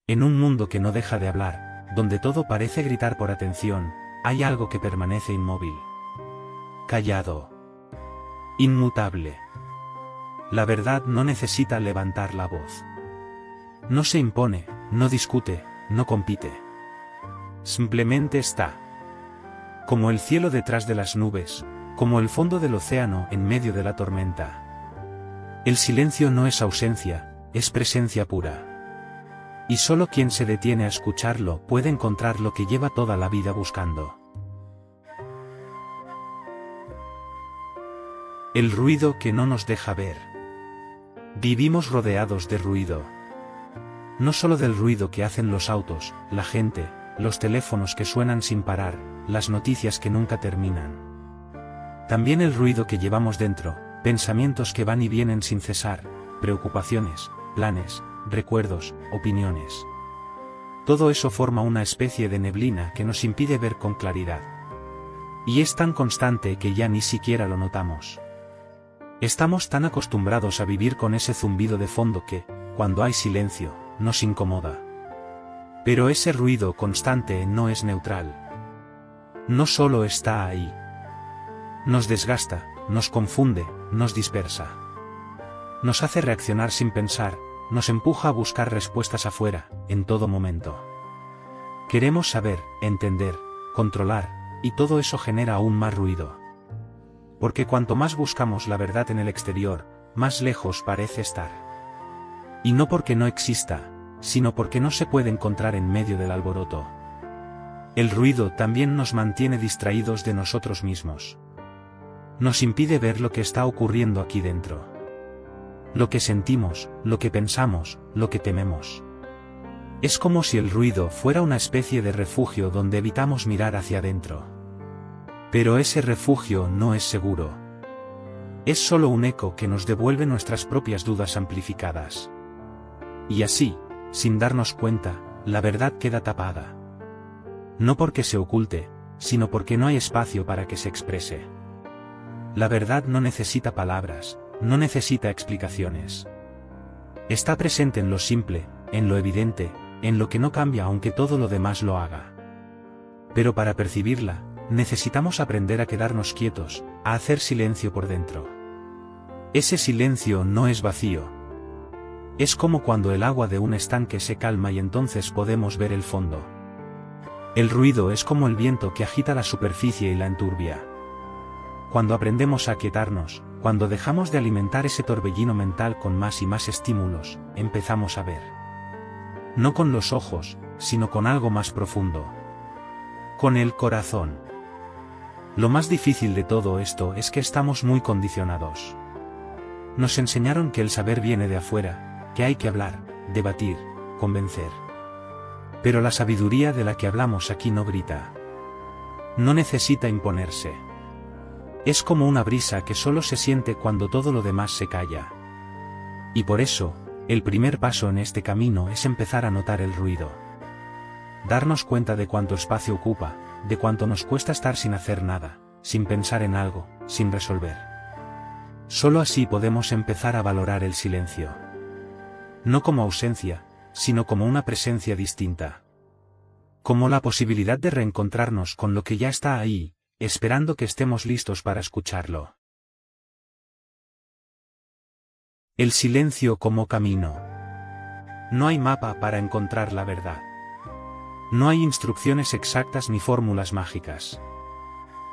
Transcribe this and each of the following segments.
En un mundo que no deja de hablar, donde todo parece gritar por atención, hay algo que permanece inmóvil. Callado. Inmutable. La verdad no necesita levantar la voz. No se impone, no discute, no compite. Simplemente está. Como el cielo detrás de las nubes, como el fondo del océano en medio de la tormenta. El silencio no es ausencia, es presencia pura. Y solo quien se detiene a escucharlo puede encontrar lo que lleva toda la vida buscando. El ruido que no nos deja ver. Vivimos rodeados de ruido. No solo del ruido que hacen los autos, la gente, los teléfonos que suenan sin parar, las noticias que nunca terminan. También el ruido que llevamos dentro, pensamientos que van y vienen sin cesar, preocupaciones, planes, recuerdos, opiniones. Todo eso forma una especie de neblina que nos impide ver con claridad. Y es tan constante que ya ni siquiera lo notamos. Estamos tan acostumbrados a vivir con ese zumbido de fondo que, cuando hay silencio, nos incomoda. Pero ese ruido constante no es neutral. No solo está ahí. Nos desgasta, nos confunde, nos dispersa. Nos hace reaccionar sin pensar, nos empuja a buscar respuestas afuera, en todo momento. Queremos saber, entender, controlar, y todo eso genera aún más ruido. Porque cuanto más buscamos la verdad en el exterior, más lejos parece estar. Y no porque no exista, sino porque no se puede encontrar en medio del alboroto. El ruido también nos mantiene distraídos de nosotros mismos. Nos impide ver lo que está ocurriendo aquí dentro. Lo que sentimos, lo que pensamos, lo que tememos. Es como si el ruido fuera una especie de refugio donde evitamos mirar hacia adentro. Pero ese refugio no es seguro. Es solo un eco que nos devuelve nuestras propias dudas amplificadas. Y así, sin darnos cuenta, la verdad queda tapada. No porque se oculte, sino porque no hay espacio para que se exprese. La verdad no necesita palabras, no necesita explicaciones. Está presente en lo simple, en lo evidente, en lo que no cambia aunque todo lo demás lo haga. Pero para percibirla, necesitamos aprender a quedarnos quietos, a hacer silencio por dentro. Ese silencio no es vacío. Es como cuando el agua de un estanque se calma y entonces podemos ver el fondo. El ruido es como el viento que agita la superficie y la enturbia. Cuando aprendemos a aquietarnos, cuando dejamos de alimentar ese torbellino mental con más y más estímulos, empezamos a ver. No con los ojos, sino con algo más profundo. Con el corazón. Lo más difícil de todo esto es que estamos muy condicionados. Nos enseñaron que el saber viene de afuera, que hay que hablar, debatir, convencer. Pero la sabiduría de la que hablamos aquí no grita. No necesita imponerse. Es como una brisa que solo se siente cuando todo lo demás se calla. Y por eso, el primer paso en este camino es empezar a notar el ruido. Darnos cuenta de cuánto espacio ocupa, de cuánto nos cuesta estar sin hacer nada, sin pensar en algo, sin resolver. Solo así podemos empezar a valorar el silencio. No como ausencia, sino como una presencia distinta. Como la posibilidad de reencontrarnos con lo que ya está ahí, esperando que estemos listos para escucharlo. El silencio como camino. No hay mapa para encontrar la verdad. No hay instrucciones exactas ni fórmulas mágicas.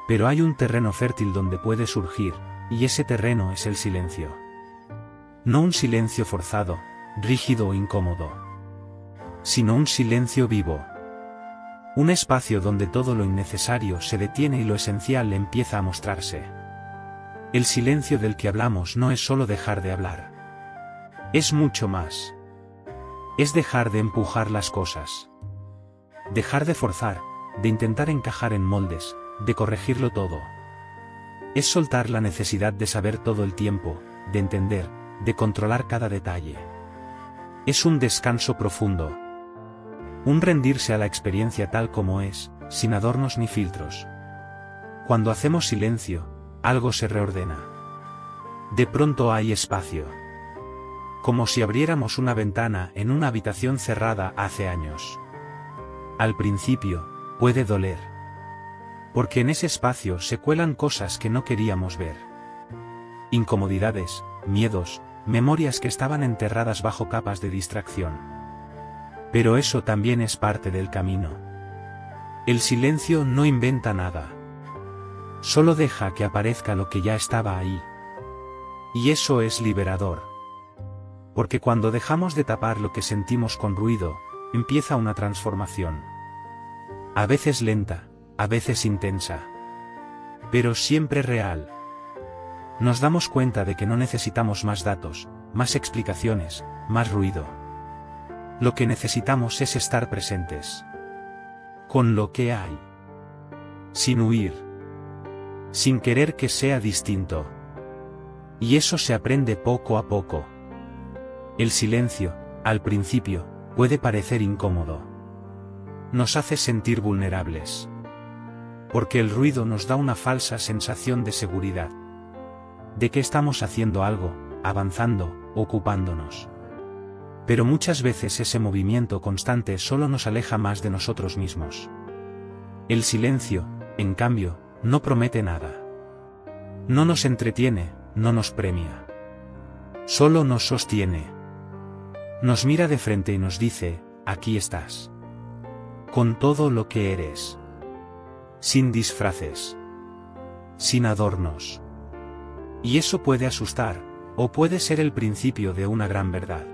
Pero hay un terreno fértil donde puede surgir, y ese terreno es el silencio. No un silencio forzado, rígido o incómodo. Sino un silencio vivo. Un espacio donde todo lo innecesario se detiene y lo esencial empieza a mostrarse. El silencio del que hablamos no es solo dejar de hablar. Es mucho más. Es dejar de empujar las cosas. Dejar de forzar, de intentar encajar en moldes, de corregirlo todo. Es soltar la necesidad de saber todo el tiempo, de entender, de controlar cada detalle. Es un descanso profundo. Un rendirse a la experiencia tal como es, sin adornos ni filtros. Cuando hacemos silencio, algo se reordena. De pronto hay espacio. como si abriéramos una ventana en una habitación cerrada hace años. Al principio, puede doler. Porque en ese espacio se cuelan cosas que no queríamos ver. Incomodidades, miedos, memorias que estaban enterradas bajo capas de distracción. Pero eso también es parte del camino. El silencio no inventa nada. Solo deja que aparezca lo que ya estaba ahí. Y eso es liberador. Porque cuando dejamos de tapar lo que sentimos con ruido, empieza una transformación. A veces lenta, a veces intensa. Pero siempre real. Nos damos cuenta de que no necesitamos más datos, más explicaciones, más ruido. Lo que necesitamos es estar presentes. Con lo que hay. Sin huir. Sin querer que sea distinto. Y eso se aprende poco a poco. El silencio, al principio, puede parecer incómodo. Nos hace sentir vulnerables. Porque el ruido nos da una falsa sensación de seguridad. De que estamos haciendo algo, avanzando, ocupándonos. Pero muchas veces ese movimiento constante solo nos aleja más de nosotros mismos. El silencio, en cambio, no promete nada. No nos entretiene, no nos premia. Solo nos sostiene. Nos mira de frente y nos dice, aquí estás. Con todo lo que eres. Sin disfraces. Sin adornos. Y eso puede asustar, o puede ser el principio de una gran verdad.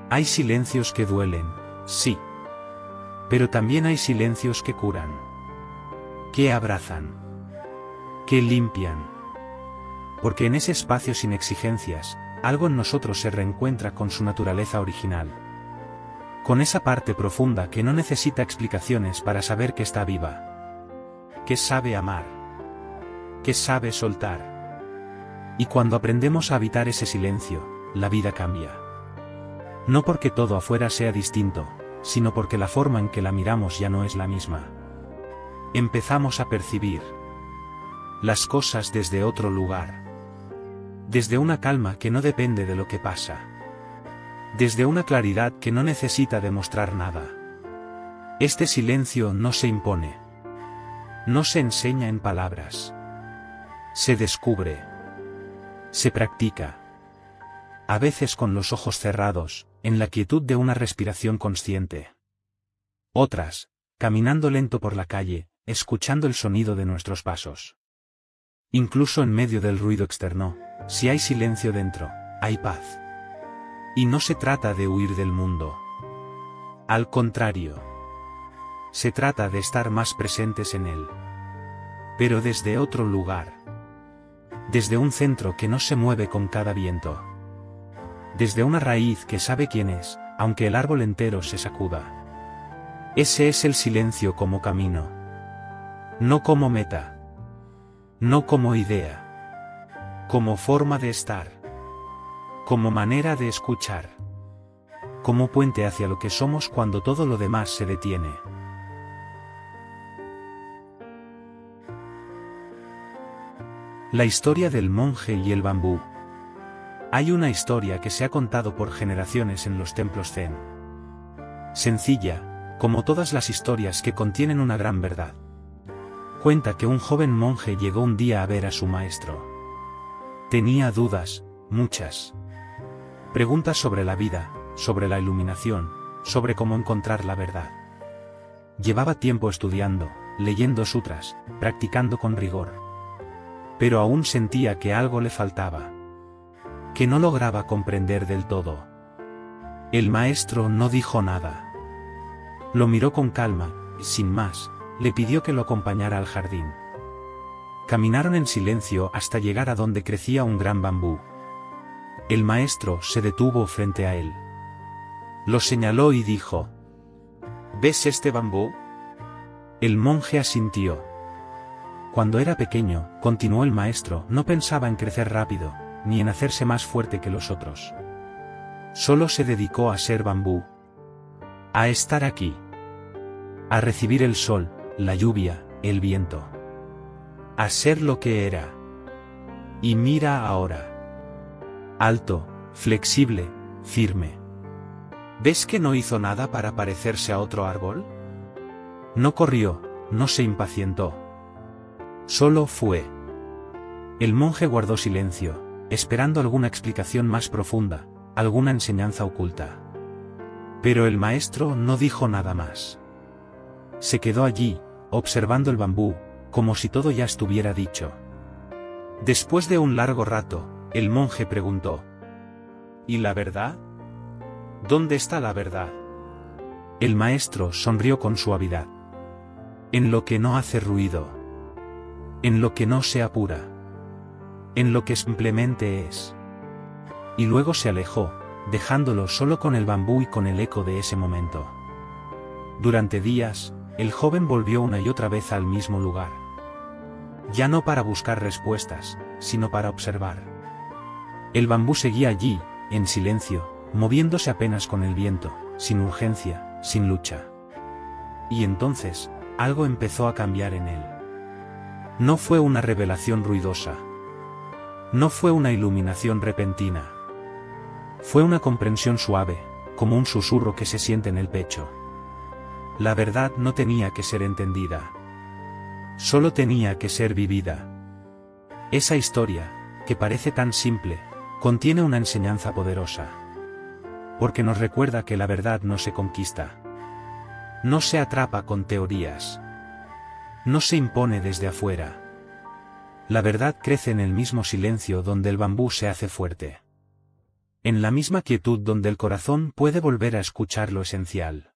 Hay silencios que duelen, sí. Pero también hay silencios que curan. Que abrazan. Que limpian. Porque en ese espacio sin exigencias, algo en nosotros se reencuentra con su naturaleza original. Con esa parte profunda que no necesita explicaciones para saber que está viva. Que sabe amar. Que sabe soltar. Y cuando aprendemos a habitar ese silencio, la vida cambia. No porque todo afuera sea distinto, sino porque la forma en que la miramos ya no es la misma. Empezamos a percibir las cosas desde otro lugar. Desde una calma que no depende de lo que pasa. Desde una claridad que no necesita demostrar nada. Este silencio no se impone. No se enseña en palabras. Se descubre. Se practica. A veces con los ojos cerrados, en la quietud de una respiración consciente. Otras, caminando lento por la calle, escuchando el sonido de nuestros pasos. Incluso en medio del ruido externo, si hay silencio dentro, hay paz. Y no se trata de huir del mundo. Al contrario. Se trata de estar más presentes en él. Pero desde otro lugar. Desde un centro que no se mueve con cada viento. Desde una raíz que sabe quién es, aunque el árbol entero se sacuda. Ese es el silencio como camino. No como meta. No como idea. Como forma de estar. Como manera de escuchar. Como puente hacia lo que somos cuando todo lo demás se detiene. La historia del monje y el bambú. Hay una historia que se ha contado por generaciones en los templos zen. Sencilla, como todas las historias que contienen una gran verdad. Cuenta que un joven monje llegó un día a ver a su maestro. Tenía dudas, muchas. Preguntas sobre la vida, sobre la iluminación, sobre cómo encontrar la verdad. Llevaba tiempo estudiando, leyendo sutras, practicando con rigor. Pero aún sentía que algo le faltaba. Que no lograba comprender del todo. El maestro no dijo nada. Lo miró con calma, y sin más, le pidió que lo acompañara al jardín. Caminaron en silencio hasta llegar a donde crecía un gran bambú. El maestro se detuvo frente a él. Lo señaló y dijo: ¿Ves este bambú? El monje asintió. Cuando era pequeño, continuó el maestro, no pensaba en crecer rápido, ni en hacerse más fuerte que los otros. Solo se dedicó a ser bambú. A estar aquí. A recibir el sol, la lluvia, el viento. A ser lo que era. Y mira ahora. Alto, flexible, firme. ¿Ves que no hizo nada para parecerse a otro árbol? No corrió, no se impacientó. Solo fue. El monje guardó silencio, esperando alguna explicación más profunda, alguna enseñanza oculta. Pero el maestro no dijo nada más. Se quedó allí, observando el bambú, como si todo ya estuviera dicho. Después de un largo rato, el monje preguntó: ¿Y la verdad? ¿Dónde está la verdad? El maestro sonrió con suavidad. En lo que no hace ruido. En lo que no se apura. En lo que simplemente es. Y luego se alejó, dejándolo solo con el bambú y con el eco de ese momento. Durante días, el joven volvió una y otra vez al mismo lugar. Ya no para buscar respuestas, sino para observar. El bambú seguía allí, en silencio, moviéndose apenas con el viento, sin urgencia, sin lucha. Y entonces, algo empezó a cambiar en él. No fue una revelación ruidosa. No fue una iluminación repentina. Fue una comprensión suave, como un susurro que se siente en el pecho. La verdad no tenía que ser entendida. Solo tenía que ser vivida. Esa historia, que parece tan simple, contiene una enseñanza poderosa. Porque nos recuerda que la verdad no se conquista. No se atrapa con teorías. No se impone desde afuera. La verdad crece en el mismo silencio donde el bambú se hace fuerte. En la misma quietud donde el corazón puede volver a escuchar lo esencial.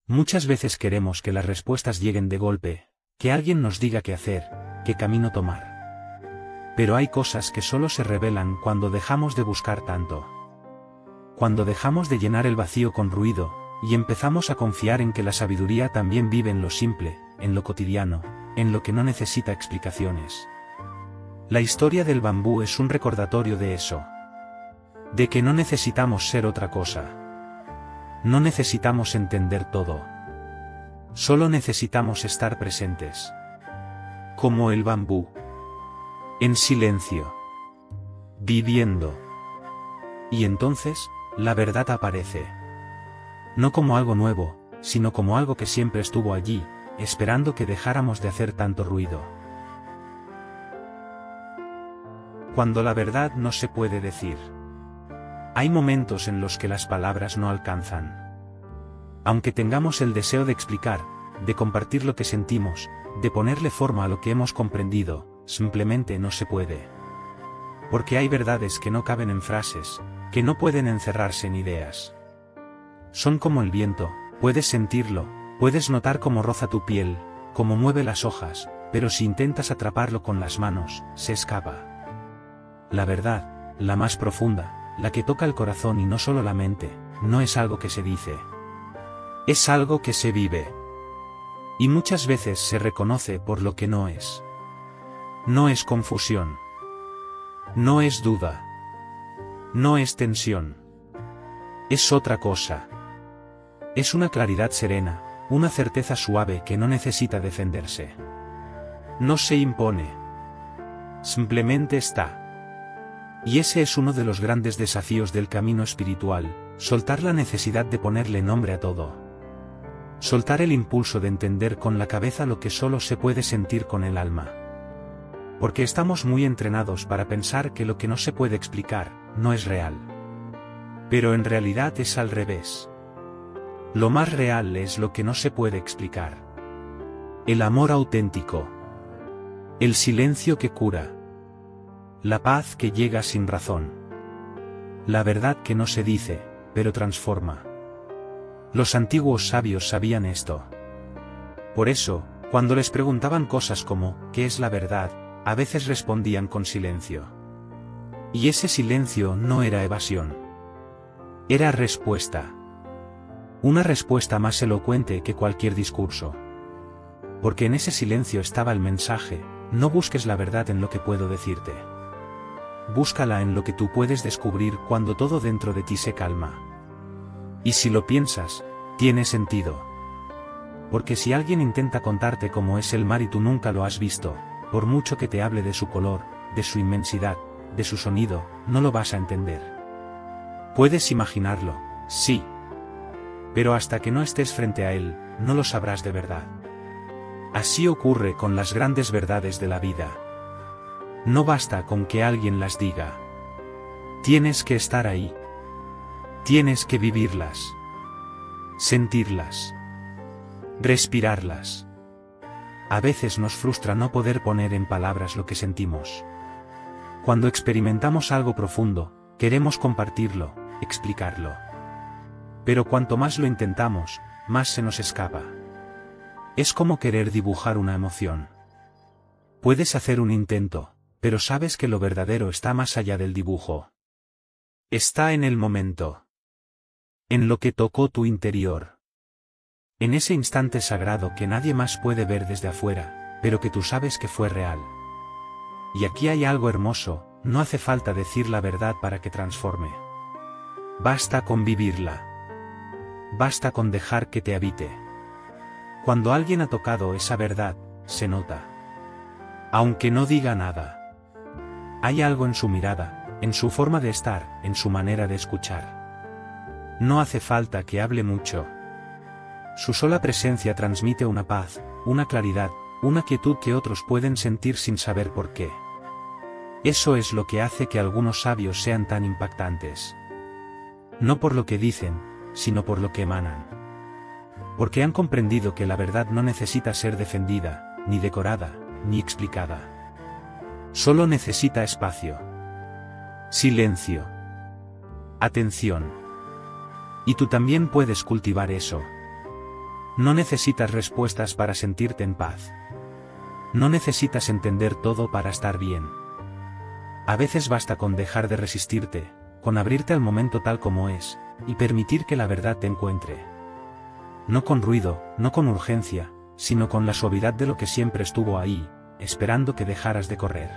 Muchas veces queremos que las respuestas lleguen de golpe, que alguien nos diga qué hacer, qué camino tomar. Pero hay cosas que solo se revelan cuando dejamos de buscar tanto. Cuando dejamos de llenar el vacío con ruido, y empezamos a confiar en que la sabiduría también vive en lo simple, en lo cotidiano, en lo que no necesita explicaciones. La historia del bambú es un recordatorio de eso. De que no necesitamos ser otra cosa. No necesitamos entender todo. Solo necesitamos estar presentes. Como el bambú. En silencio. Viviendo. Y entonces, la verdad aparece. No como algo nuevo, sino como algo que siempre estuvo allí, esperando que dejáramos de hacer tanto ruido. Cuando la verdad no se puede decir. Hay momentos en los que las palabras no alcanzan. Aunque tengamos el deseo de explicar, de compartir lo que sentimos, de ponerle forma a lo que hemos comprendido, simplemente no se puede. Porque hay verdades que no caben en frases, que no pueden encerrarse en ideas. Son como el viento, puedes sentirlo, puedes notar cómo roza tu piel, cómo mueve las hojas, pero si intentas atraparlo con las manos, se escapa. La verdad, la más profunda, la que toca el corazón y no solo la mente, no es algo que se dice. Es algo que se vive. Y muchas veces se reconoce por lo que no es. No es confusión. No es duda. No es tensión. Es otra cosa. Es una claridad serena, una certeza suave que no necesita defenderse. No se impone. Simplemente está. Y ese es uno de los grandes desafíos del camino espiritual, soltar la necesidad de ponerle nombre a todo. Soltar el impulso de entender con la cabeza lo que solo se puede sentir con el alma. Porque estamos muy entrenados para pensar que lo que no se puede explicar, no es real. Pero en realidad es al revés. Lo más real es lo que no se puede explicar. El amor auténtico. El silencio que cura. La paz que llega sin razón. La verdad que no se dice, pero transforma. Los antiguos sabios sabían esto. Por eso, cuando les preguntaban cosas como, ¿qué es la verdad?, a veces respondían con silencio. Y ese silencio no era evasión. Era respuesta. Una respuesta más elocuente que cualquier discurso. Porque en ese silencio estaba el mensaje: no busques la verdad en lo que puedo decirte. Búscala en lo que tú puedes descubrir cuando todo dentro de ti se calma. Y si lo piensas, tiene sentido. Porque si alguien intenta contarte cómo es el mar y tú nunca lo has visto, por mucho que te hable de su color, de su inmensidad, de su sonido, no lo vas a entender. Puedes imaginarlo, sí. Pero hasta que no estés frente a él, no lo sabrás de verdad. Así ocurre con las grandes verdades de la vida. No basta con que alguien las diga. Tienes que estar ahí. Tienes que vivirlas. Sentirlas. Respirarlas. A veces nos frustra no poder poner en palabras lo que sentimos. Cuando experimentamos algo profundo, queremos compartirlo, explicarlo. Pero cuanto más lo intentamos, más se nos escapa. Es como querer dibujar una emoción. Puedes hacer un intento, pero sabes que lo verdadero está más allá del dibujo. Está en el momento. En lo que tocó tu interior. En ese instante sagrado que nadie más puede ver desde afuera, pero que tú sabes que fue real. Y aquí hay algo hermoso, no hace falta decir la verdad para que transforme. Basta con vivirla. Basta con dejar que te habite. Cuando alguien ha tocado esa verdad, se nota. Aunque no diga nada. Hay algo en su mirada, en su forma de estar, en su manera de escuchar. No hace falta que hable mucho. Su sola presencia transmite una paz, una claridad, una quietud que otros pueden sentir sin saber por qué. Eso es lo que hace que algunos sabios sean tan impactantes. No por lo que dicen, sino por lo que emanan. Porque han comprendido que la verdad no necesita ser defendida, ni decorada, ni explicada. Solo necesita espacio. Silencio. Atención. Y tú también puedes cultivar eso. No necesitas respuestas para sentirte en paz. No necesitas entender todo para estar bien. A veces basta con dejar de resistirte, con abrirte al momento tal como es, y permitir que la verdad te encuentre. No con ruido, no con urgencia, sino con la suavidad de lo que siempre estuvo ahí, esperando que dejaras de correr.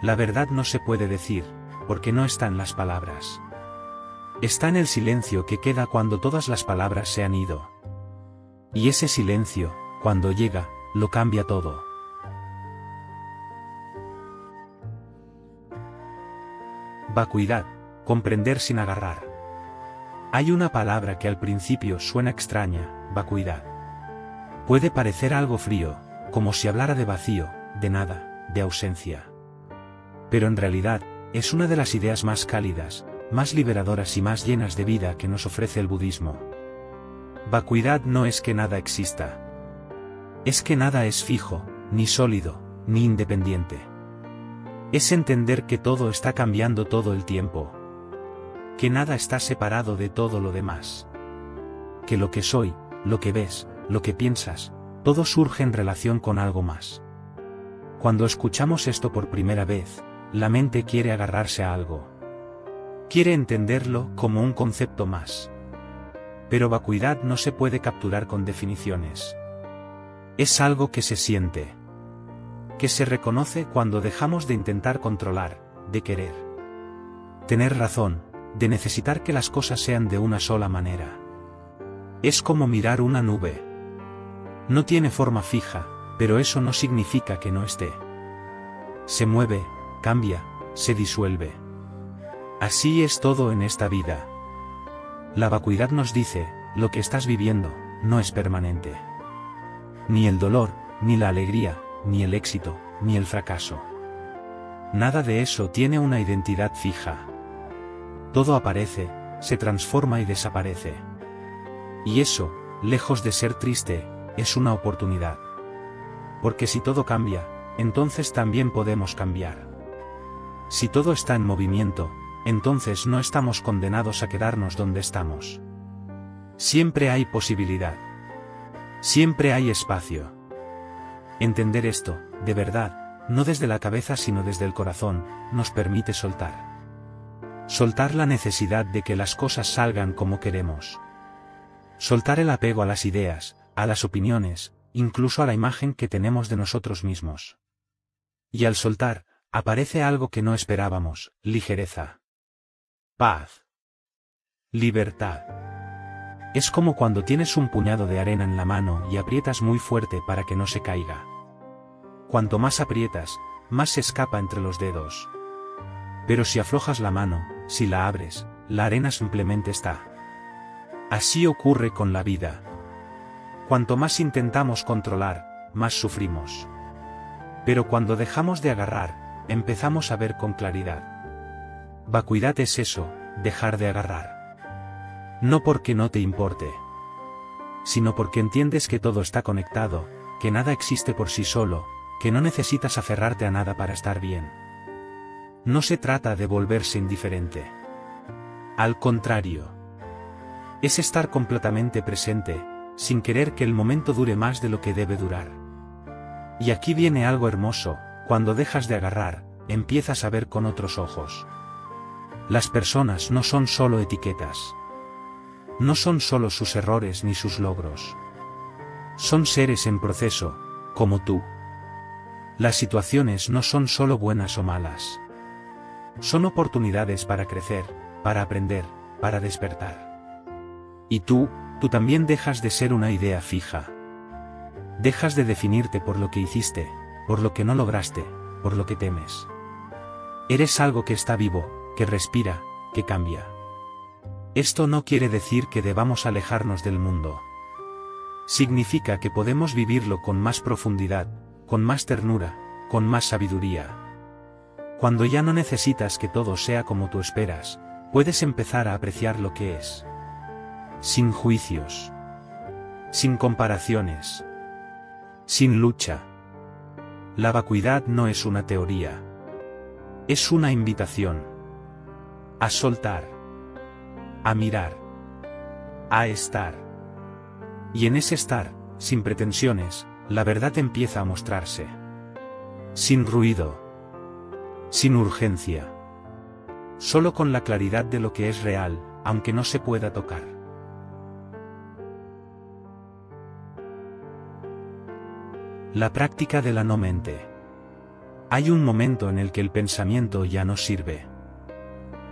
La verdad no se puede decir, porque no está en las palabras. Está en el silencio que queda cuando todas las palabras se han ido. Y ese silencio, cuando llega, lo cambia todo. Vacuidad, comprender sin agarrar. Hay una palabra que al principio suena extraña, vacuidad. Puede parecer algo frío, como si hablara de vacío, de nada, de ausencia. Pero en realidad, es una de las ideas más cálidas, más liberadoras y más llenas de vida que nos ofrece el budismo. Vacuidad no es que nada exista. Es que nada es fijo, ni sólido, ni independiente. Es entender que todo está cambiando todo el tiempo. Que nada está separado de todo lo demás. Que lo que soy, lo que ves, lo que piensas, todo surge en relación con algo más. Cuando escuchamos esto por primera vez, la mente quiere agarrarse a algo. Quiere entenderlo como un concepto más. Pero vacuidad no se puede capturar con definiciones. Es algo que se siente. Que se reconoce cuando dejamos de intentar controlar, de querer tener razón, de necesitar que las cosas sean de una sola manera. Es como mirar una nube. No tiene forma fija, pero eso no significa que no esté. Se mueve, cambia, se disuelve. Así es todo en esta vida. La vacuidad nos dice, lo que estás viviendo, no es permanente. Ni el dolor, ni la alegría, ni el éxito, ni el fracaso. Nada de eso tiene una identidad fija. Todo aparece, se transforma y desaparece. Y eso, lejos de ser triste, es una oportunidad. Porque si todo cambia, entonces también podemos cambiar. Si todo está en movimiento, entonces no estamos condenados a quedarnos donde estamos. Siempre hay posibilidad. Siempre hay espacio. Entender esto, de verdad, no desde la cabeza sino desde el corazón, nos permite soltar. Soltar la necesidad de que las cosas salgan como queremos. Soltar el apego a las ideas, a las opiniones, incluso a la imagen que tenemos de nosotros mismos. Y al soltar, aparece algo que no esperábamos, ligereza. Paz. Libertad. Es como cuando tienes un puñado de arena en la mano y aprietas muy fuerte para que no se caiga. Cuanto más aprietas, más se escapa entre los dedos. Pero si aflojas la mano, si la abres, la arena simplemente está. Así ocurre con la vida. Cuanto más intentamos controlar, más sufrimos. Pero cuando dejamos de agarrar, empezamos a ver con claridad. Vacuidad es eso, dejar de agarrar. No porque no te importe, sino porque entiendes que todo está conectado, que nada existe por sí solo, que no necesitas aferrarte a nada para estar bien. No se trata de volverse indiferente. Al contrario. Es estar completamente presente, sin querer que el momento dure más de lo que debe durar. Y aquí viene algo hermoso, cuando dejas de agarrar, empiezas a ver con otros ojos. Las personas no son solo etiquetas. No son solo sus errores ni sus logros. Son seres en proceso, como tú. Las situaciones no son solo buenas o malas. Son oportunidades para crecer, para aprender, para despertar. Y tú también dejas de ser una idea fija. Dejas de definirte por lo que hiciste, por lo que no lograste, por lo que temes. Eres algo que está vivo, que respira, que cambia. Esto no quiere decir que debamos alejarnos del mundo. Significa que podemos vivirlo con más profundidad, con más ternura, con más sabiduría. Cuando ya no necesitas que todo sea como tú esperas, puedes empezar a apreciar lo que es. Sin juicios. Sin comparaciones. Sin lucha. La vacuidad no es una teoría. Es una invitación. A soltar. A mirar. A estar. Y en ese estar, sin pretensiones, la verdad empieza a mostrarse. Sin ruido. Sin urgencia. Solo con la claridad de lo que es real, aunque no se pueda tocar. La práctica de la no mente. Hay un momento en el que el pensamiento ya no sirve.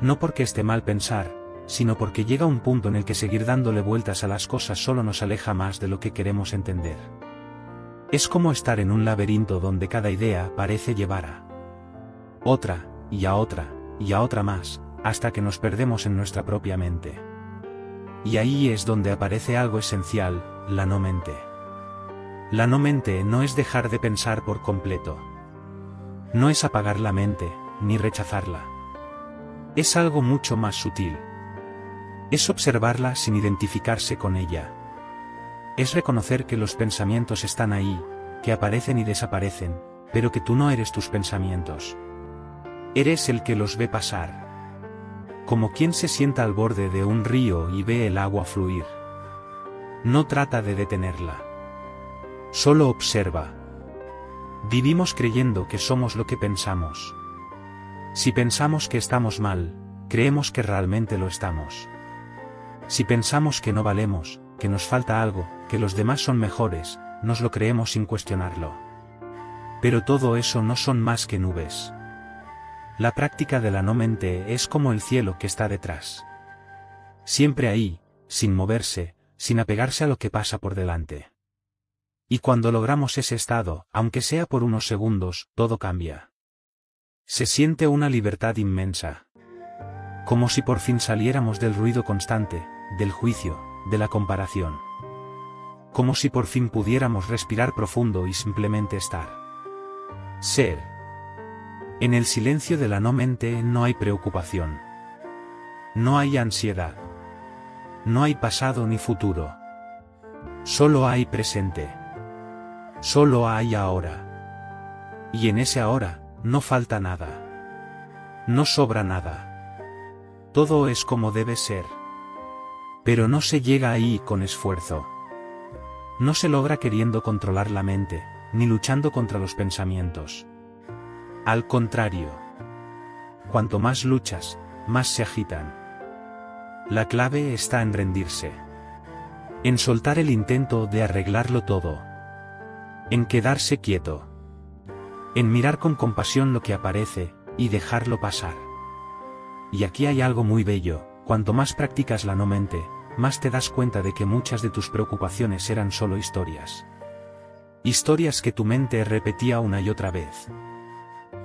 No porque esté mal pensar, sino porque llega un punto en el que seguir dándole vueltas a las cosas solo nos aleja más de lo que queremos entender. Es como estar en un laberinto donde cada idea parece llevar a otra, y a otra, y a otra más, hasta que nos perdemos en nuestra propia mente. Y ahí es donde aparece algo esencial, la no mente. La no mente no es dejar de pensar por completo. No es apagar la mente, ni rechazarla. Es algo mucho más sutil. Es observarla sin identificarse con ella. Es reconocer que los pensamientos están ahí, que aparecen y desaparecen, pero que tú no eres tus pensamientos. Eres el que los ve pasar. Como quien se sienta al borde de un río y ve el agua fluir. No trata de detenerla. Solo observa. Vivimos creyendo que somos lo que pensamos. Si pensamos que estamos mal, creemos que realmente lo estamos. Si pensamos que no valemos, que nos falta algo, que los demás son mejores, nos lo creemos sin cuestionarlo. Pero todo eso no son más que nubes. La práctica de la no mente es como el cielo que está detrás. Siempre ahí, sin moverse, sin apegarse a lo que pasa por delante. Y cuando logramos ese estado, aunque sea por unos segundos, todo cambia. Se siente una libertad inmensa. Como si por fin saliéramos del ruido constante, del juicio, de la comparación. Como si por fin pudiéramos respirar profundo y simplemente estar. Ser. En el silencio de la no mente no hay preocupación. No hay ansiedad. No hay pasado ni futuro. Solo hay presente. Solo hay ahora. Y en ese ahora, no falta nada. No sobra nada. Todo es como debe ser. Pero no se llega ahí con esfuerzo. No se logra queriendo controlar la mente, ni luchando contra los pensamientos. Al contrario. Cuanto más luchas, más se agitan. La clave está en rendirse. En soltar el intento de arreglarlo todo. En quedarse quieto. En mirar con compasión lo que aparece, y dejarlo pasar. Y aquí hay algo muy bello, cuanto más practicas la no mente, más te das cuenta de que muchas de tus preocupaciones eran solo historias. Historias que tu mente repetía una y otra vez.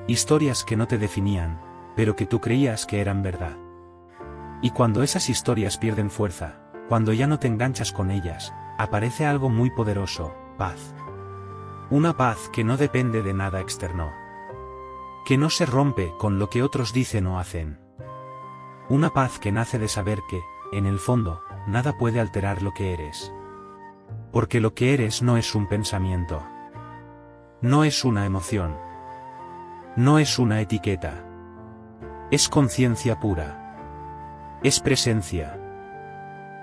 Historias que no te definían, pero que tú creías que eran verdad. Y cuando esas historias pierden fuerza, cuando ya no te enganchas con ellas, aparece algo muy poderoso: paz. Una paz que no depende de nada externo. Que no se rompe con lo que otros dicen o hacen. Una paz que nace de saber que, en el fondo, nada puede alterar lo que eres. Porque lo que eres no es un pensamiento. No es una emoción. No es una etiqueta. Es conciencia pura. Es presencia.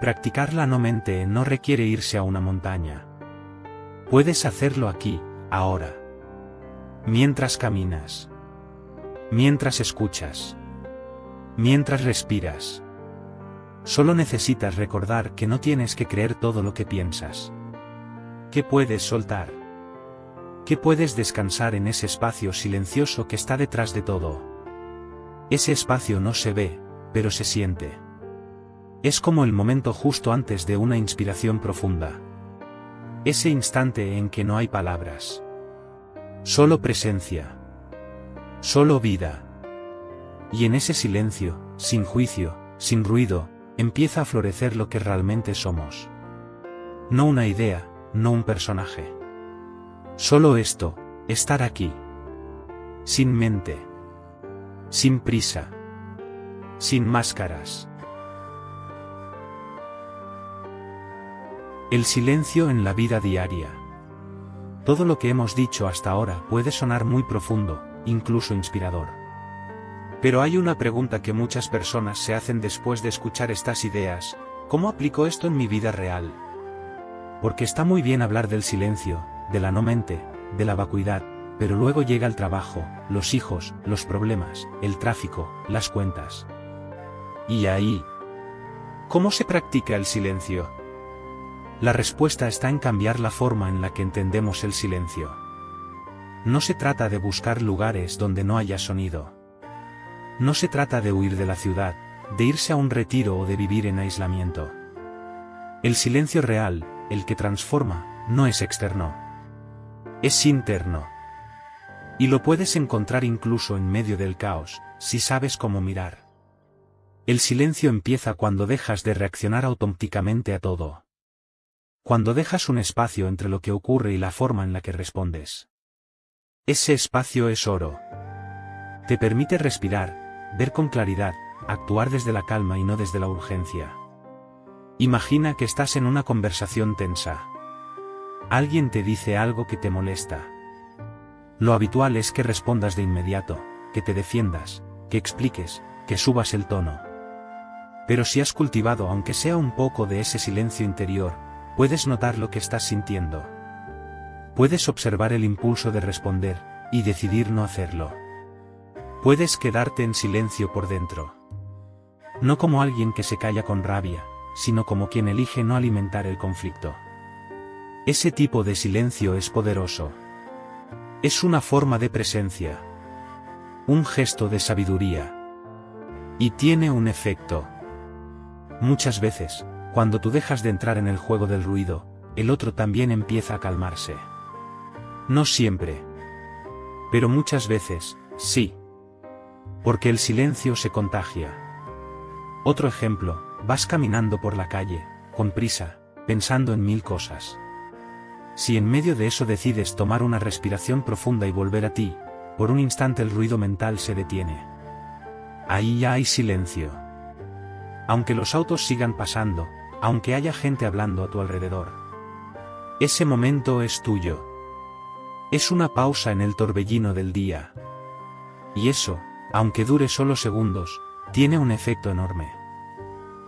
Practicar la no mente no requiere irse a una montaña. Puedes hacerlo aquí, ahora. Mientras caminas. Mientras escuchas. Mientras respiras. Solo necesitas recordar que no tienes que creer todo lo que piensas. Que puedes soltar. Que puedes descansar en ese espacio silencioso que está detrás de todo. Ese espacio no se ve, pero se siente. Es como el momento justo antes de una inspiración profunda. Ese instante en que no hay palabras. Solo presencia. Solo vida. Y en ese silencio, sin juicio, sin ruido, empieza a florecer lo que realmente somos. No una idea, no un personaje. Solo esto, estar aquí. Sin mente. Sin prisa. Sin máscaras. El silencio en la vida diaria. Todo lo que hemos dicho hasta ahora puede sonar muy profundo, incluso inspirador. Pero hay una pregunta que muchas personas se hacen después de escuchar estas ideas: ¿cómo aplico esto en mi vida real? Porque está muy bien hablar del silencio, de la no mente, de la vacuidad, pero luego llega el trabajo, los hijos, los problemas, el tráfico, las cuentas. Y ahí, ¿cómo se practica el silencio? La respuesta está en cambiar la forma en la que entendemos el silencio. No se trata de buscar lugares donde no haya sonido. No se trata de huir de la ciudad, de irse a un retiro o de vivir en aislamiento. El silencio real, el que transforma, no es externo. Es interno. Y lo puedes encontrar incluso en medio del caos, si sabes cómo mirar. El silencio empieza cuando dejas de reaccionar automáticamente a todo. Cuando dejas un espacio entre lo que ocurre y la forma en la que respondes. Ese espacio es oro. Te permite respirar, ver con claridad, actuar desde la calma y no desde la urgencia. Imagina que estás en una conversación tensa. Alguien te dice algo que te molesta. Lo habitual es que respondas de inmediato, que te defiendas, que expliques, que subas el tono. Pero si has cultivado aunque sea un poco de ese silencio interior, puedes notar lo que estás sintiendo. Puedes observar el impulso de responder, y decidir no hacerlo. Puedes quedarte en silencio por dentro. No como alguien que se calla con rabia, sino como quien elige no alimentar el conflicto. Ese tipo de silencio es poderoso. Es una forma de presencia. Un gesto de sabiduría. Y tiene un efecto. Muchas veces, cuando tú dejas de entrar en el juego del ruido, el otro también empieza a calmarse. No siempre. Pero muchas veces, sí. Porque el silencio se contagia. Otro ejemplo, vas caminando por la calle, con prisa, pensando en 1000 cosas. Si en medio de eso decides tomar una respiración profunda y volver a ti, por un instante el ruido mental se detiene. Ahí ya hay silencio. Aunque los autos sigan pasando, aunque haya gente hablando a tu alrededor. Ese momento es tuyo. Es una pausa en el torbellino del día. Y eso, aunque dure solo segundos, tiene un efecto enorme.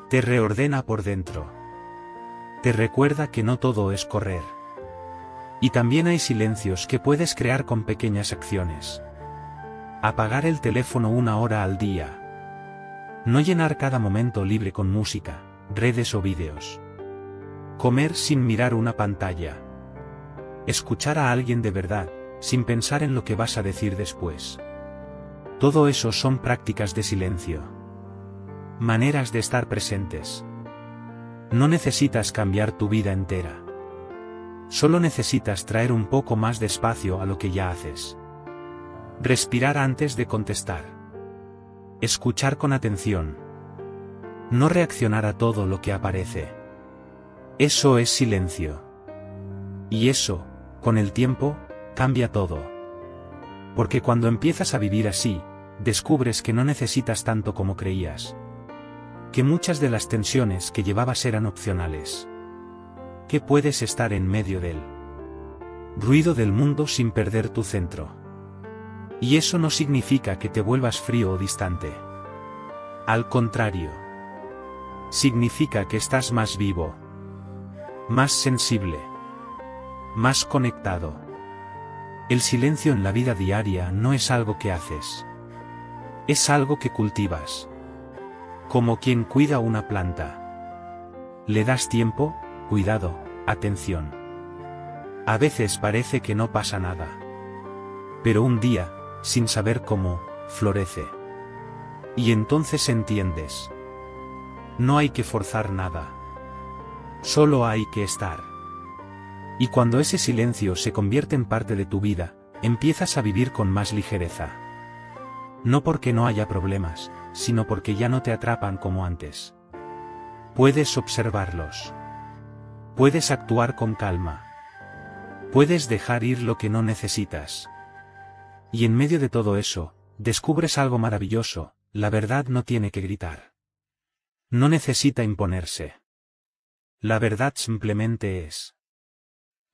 Te reordena por dentro. Te recuerda que no todo es correr. Y también hay silencios que puedes crear con pequeñas acciones. Apagar el teléfono 1 hora al día. No llenar cada momento libre con música, redes o vídeos. Comer sin mirar una pantalla. Escuchar a alguien de verdad, sin pensar en lo que vas a decir después. Todo eso son prácticas de silencio. Maneras de estar presentes. No necesitas cambiar tu vida entera. Solo necesitas traer un poco más de espacio a lo que ya haces. Respirar antes de contestar. Escuchar con atención. No reaccionar a todo lo que aparece. Eso es silencio. Y eso, con el tiempo, cambia todo. Porque cuando empiezas a vivir así, descubres que no necesitas tanto como creías. Que muchas de las tensiones que llevabas eran opcionales. Que puedes estar en medio del ruido del mundo sin perder tu centro. Y eso no significa que te vuelvas frío o distante. Al contrario. Significa que estás más vivo. Más sensible. Más conectado. El silencio en la vida diaria no es algo que haces. Es algo que cultivas. Como quien cuida una planta. Le das tiempo, cuidado, atención. A veces parece que no pasa nada. Pero un día, sin saber cómo, florece. Y entonces entiendes. No hay que forzar nada. Solo hay que estar. Y cuando ese silencio se convierte en parte de tu vida, empiezas a vivir con más ligereza. No porque no haya problemas, sino porque ya no te atrapan como antes. Puedes observarlos. Puedes actuar con calma. Puedes dejar ir lo que no necesitas. Y en medio de todo eso, descubres algo maravilloso: la verdad no tiene que gritar. No necesita imponerse. La verdad simplemente es.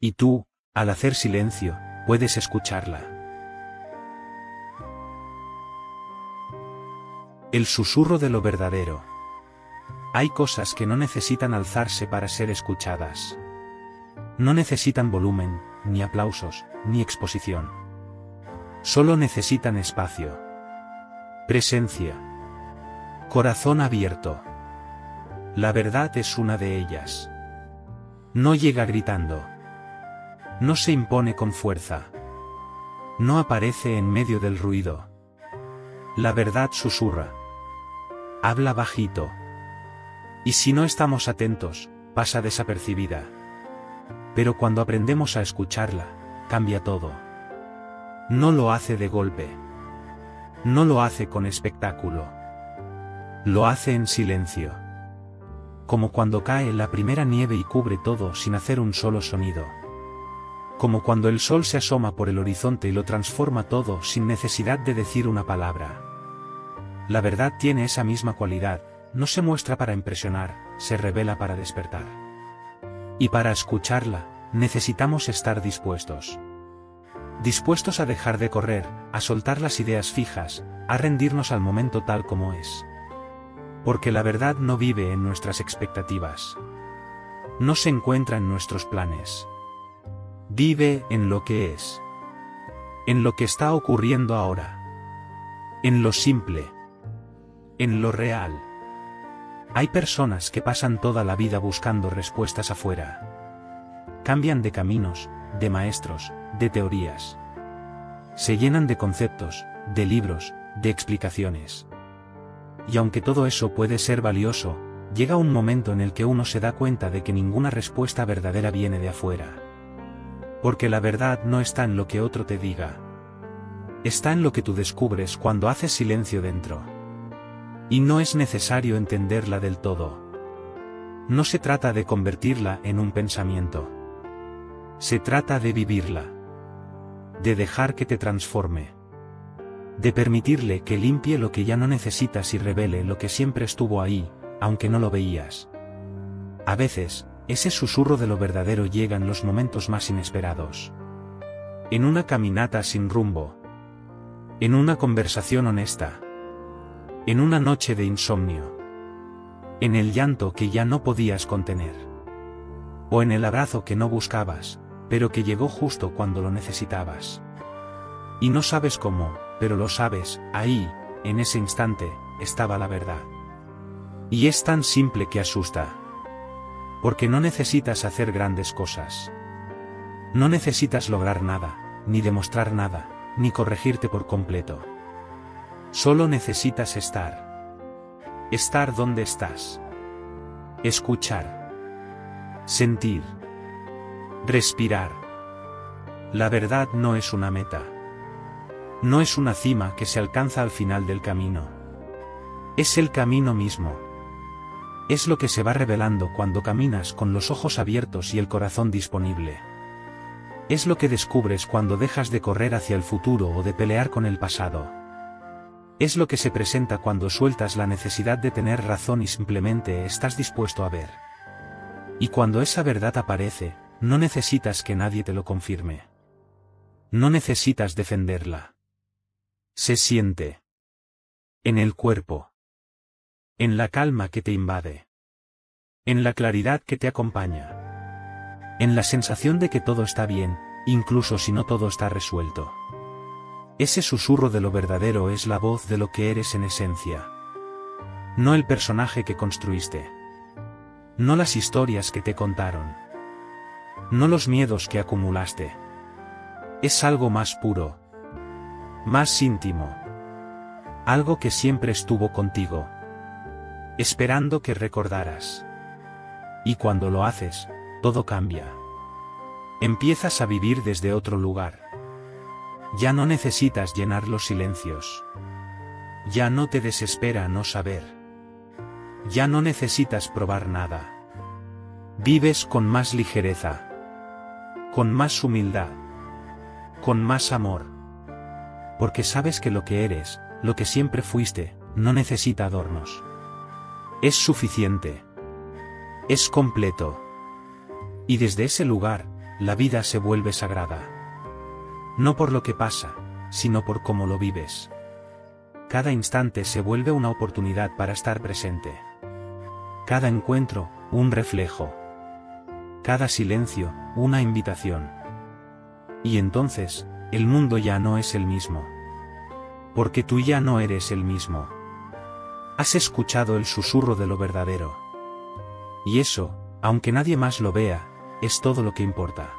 Y tú, al hacer silencio, puedes escucharla. El susurro de lo verdadero. Hay cosas que no necesitan alzarse para ser escuchadas. No necesitan volumen, ni aplausos, ni exposición. Solo necesitan espacio. Presencia. Corazón abierto. La verdad es una de ellas. No llega gritando. No se impone con fuerza. No aparece en medio del ruido. La verdad susurra. Habla bajito. Y si no estamos atentos, pasa desapercibida. Pero cuando aprendemos a escucharla, cambia todo. No lo hace de golpe. No lo hace con espectáculo. Lo hace en silencio. Como cuando cae la primera nieve y cubre todo sin hacer un solo sonido. Como cuando el sol se asoma por el horizonte y lo transforma todo sin necesidad de decir una palabra. La verdad tiene esa misma cualidad, no se muestra para impresionar, se revela para despertar. Y para escucharla, necesitamos estar dispuestos. Dispuestos a dejar de correr, a soltar las ideas fijas, a rendirnos al momento tal como es. Porque la verdad no vive en nuestras expectativas. No se encuentra en nuestros planes. Vive en lo que es. En lo que está ocurriendo ahora. En lo simple. En lo real. Hay personas que pasan toda la vida buscando respuestas afuera. Cambian de caminos, de maestros, de teorías. Se llenan de conceptos, de libros, de explicaciones. Y aunque todo eso puede ser valioso, llega un momento en el que uno se da cuenta de que ninguna respuesta verdadera viene de afuera. Porque la verdad no está en lo que otro te diga. Está en lo que tú descubres cuando haces silencio dentro. Y no es necesario entenderla del todo. No se trata de convertirla en un pensamiento. Se trata de vivirla. De dejar que te transforme. De permitirle que limpie lo que ya no necesitas y revele lo que siempre estuvo ahí, aunque no lo veías. A veces, ese susurro de lo verdadero llega en los momentos más inesperados. En una caminata sin rumbo. En una conversación honesta. En una noche de insomnio. En el llanto que ya no podías contener. O en el abrazo que no buscabas, pero que llegó justo cuando lo necesitabas. Y no sabes cómo, pero lo sabes, ahí, en ese instante, estaba la verdad. Y es tan simple que asusta. Porque no necesitas hacer grandes cosas. No necesitas lograr nada, ni demostrar nada, ni corregirte por completo. Solo necesitas estar. Estar donde estás. Escuchar. Sentir. Respirar. La verdad no es una meta. No es una cima que se alcanza al final del camino. Es el camino mismo. Es lo que se va revelando cuando caminas con los ojos abiertos y el corazón disponible. Es lo que descubres cuando dejas de correr hacia el futuro o de pelear con el pasado. Es lo que se presenta cuando sueltas la necesidad de tener razón y simplemente estás dispuesto a ver. Y cuando esa verdad aparece, no necesitas que nadie te lo confirme. No necesitas defenderla. Se siente. En el cuerpo. En la calma que te invade. En la claridad que te acompaña. En la sensación de que todo está bien, incluso si no todo está resuelto. Ese susurro de lo verdadero es la voz de lo que eres en esencia. No el personaje que construiste. No las historias que te contaron. No los miedos que acumulaste. Es algo más puro. Más íntimo. Algo que siempre estuvo contigo. Esperando que recordaras. Y cuando lo haces, todo cambia. Empiezas a vivir desde otro lugar. Ya no necesitas llenar los silencios. Ya no te desespera no saber. Ya no necesitas probar nada. Vives con más ligereza. Con más humildad. Con más amor. Porque sabes que lo que eres, lo que siempre fuiste, no necesita adornos. Es suficiente. Es completo. Y desde ese lugar, la vida se vuelve sagrada. No por lo que pasa, sino por cómo lo vives. Cada instante se vuelve una oportunidad para estar presente. Cada encuentro, un reflejo. Cada silencio, una invitación. Y entonces, el mundo ya no es el mismo. Porque tú ya no eres el mismo. Has escuchado el susurro de lo verdadero. Y eso, aunque nadie más lo vea, es todo lo que importa.